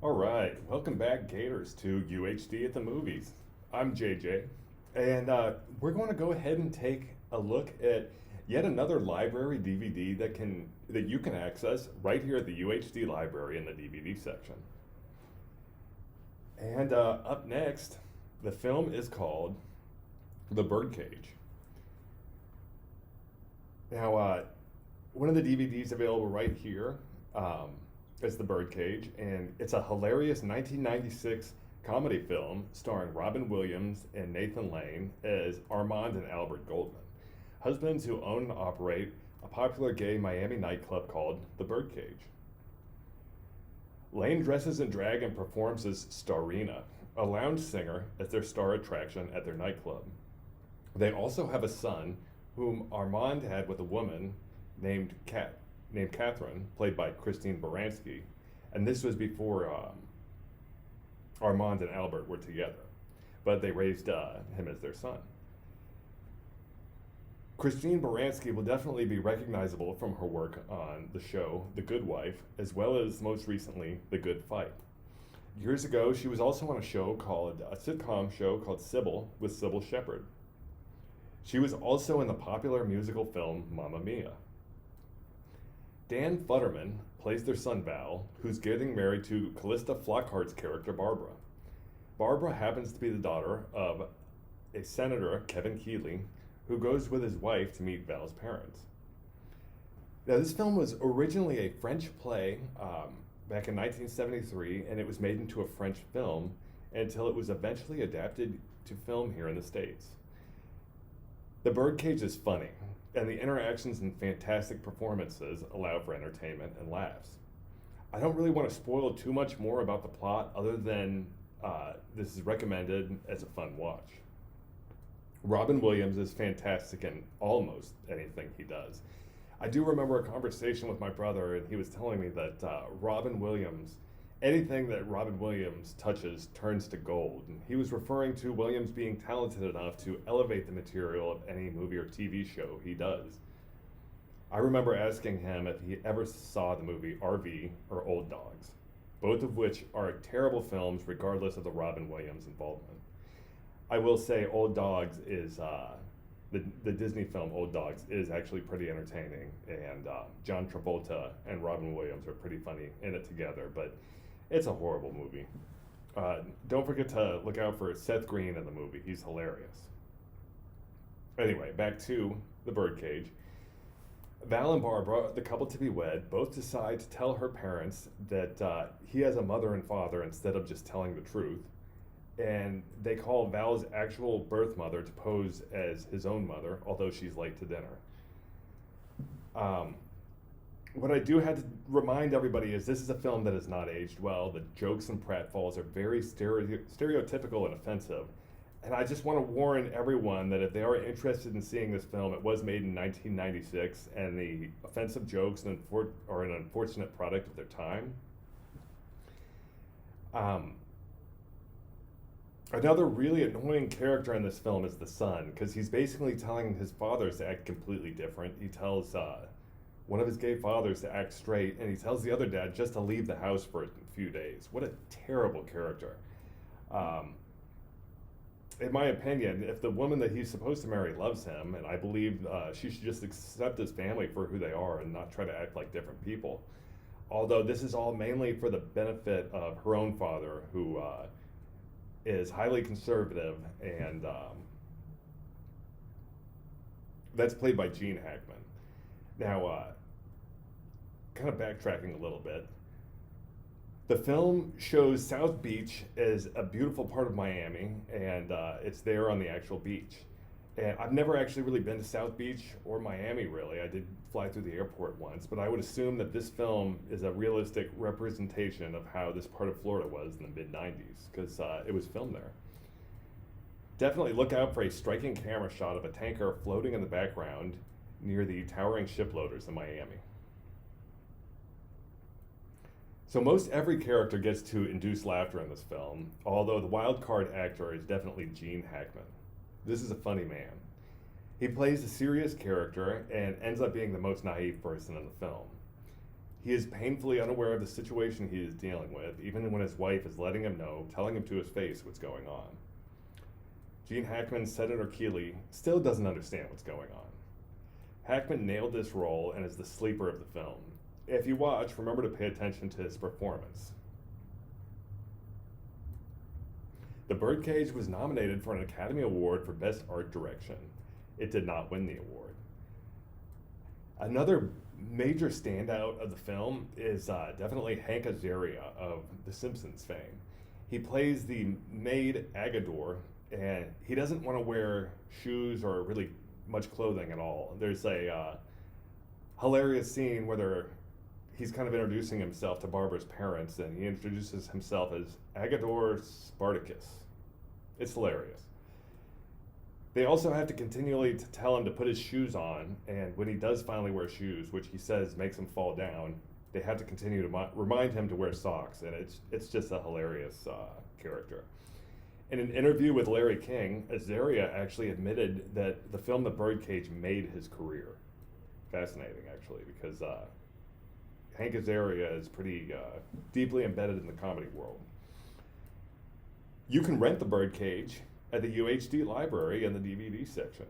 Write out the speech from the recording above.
All right, welcome back, Gators, to UHD at the Movies. I'm JJ, and we're going to go ahead and take a look at yet another library DVD that you can access right here at the UHD library in the DVD section. And up next, the film is called The Birdcage. Now, one of the DVDs available right here is The Birdcage, and it's a hilarious 1996 comedy film starring Robin Williams and Nathan Lane as Armand and Albert Goldman, husbands who own and operate a popular gay Miami nightclub called The Birdcage. Lane dresses in drag and performs as Starina, a lounge singer, as their star attraction at their nightclub. They also have a son whom Armand had with a woman named Catherine, played by Christine Baranski, and this was before Armand and Albert were together, but they raised him as their son. Christine Baranski will definitely be recognizable from her work on the show The Good Wife, as well as most recently The Good Fight. Years ago, she was also on a sitcom show called Sybil with Sybil Shepherd. She was also in the popular musical film Mamma Mia. Dan Futterman plays their son Val, who's getting married to Callista Flockhart's character Barbara. Barbara happens to be the daughter of a senator, Kevin Keeley, who goes with his wife to meet Val's parents. Now, this film was originally a French play back in 1973, and it was made into a French film until it was eventually adapted to film here in the States. The Birdcage is funny, and the interactions and fantastic performances allow for entertainment and laughs. I don't really want to spoil too much more about the plot other than this is recommended as a fun watch. Robin Williams is fantastic in almost anything he does. I do remember a conversation with my brother, and he was telling me that anything that Robin Williams touches turns to gold. And he was referring to Williams being talented enough to elevate the material of any movie or TV show he does. I remember asking him if he ever saw the movie RV or Old Dogs, both of which are terrible films regardless of the Robin Williams involvement. I will say Old Dogs is, the Disney film Old Dogs is actually pretty entertaining, and John Travolta and Robin Williams are pretty funny in it together, but it's a horrible movie. Don't forget to look out for Seth Green in the movie. He's hilarious. Anyway, back to The Birdcage. Val and Barbara, the couple to be wed, both decide to tell her parents that he has a mother and father instead of just telling the truth. And they call Val's actual birth mother to pose as his own mother, although she's late to dinner. What I do have to remind everybody is this is a film that has not aged well. The jokes and pratfalls are very stereotypical and offensive. And I just want to warn everyone that if they are interested in seeing this film, it was made in 1996, and the offensive jokes are an unfortunate product of their time. Another really annoying character in this film is the son, because he's basically telling his fathers to act completely different. He tells one of his gay fathers to act straight, and he tells the other dad just to leave the house for a few days. What a terrible character. In my opinion, if the woman that he's supposed to marry loves him, and I believe she should just accept his family for who they are and not try to act like different people. Although this is all mainly for the benefit of her own father, who is highly conservative, and that's played by Gene Hackman. Now, kind of backtracking a little bit, the film shows South Beach as a beautiful part of Miami, and it's there on the actual beach. And I've never actually really been to South Beach or Miami, really. I did fly through the airport once, but I would assume that this film is a realistic representation of how this part of Florida was in the mid-90s, because it was filmed there. Definitely look out for a striking camera shot of a tanker floating in the background near the towering shiploaders in Miami. So most every character gets to induce laughter in this film, although the wild card actor is definitely Gene Hackman. This is a funny man. He plays a serious character and ends up being the most naive person in the film. He is painfully unaware of the situation he is dealing with, even when his wife is letting him know, telling him to his face what's going on. Gene Hackman, Senator Keeley, still doesn't understand what's going on. Hackman nailed this role and is the sleeper of the film. If you watch, remember to pay attention to his performance. The Birdcage was nominated for an Academy Award for Best Art Direction. It did not win the award. Another major standout of the film is definitely Hank Azaria of The Simpsons fame. He plays the maid Agador, and he doesn't want to wear shoes or really much clothing at all. There's a hilarious scene where he's kind of introducing himself to Barbara's parents, and he introduces himself as Agador Spartacus. It's hilarious. They also have to continually tell him to put his shoes on, and when he does finally wear shoes, which he says makes him fall down, they have to continue to remind him to wear socks, and it's just a hilarious character. In an interview with Larry King, Azaria actually admitted that the film The Birdcage made his career. Fascinating, actually, because Hank Azaria is pretty deeply embedded in the comedy world. You can rent The Birdcage at the UHD library in the DVD section.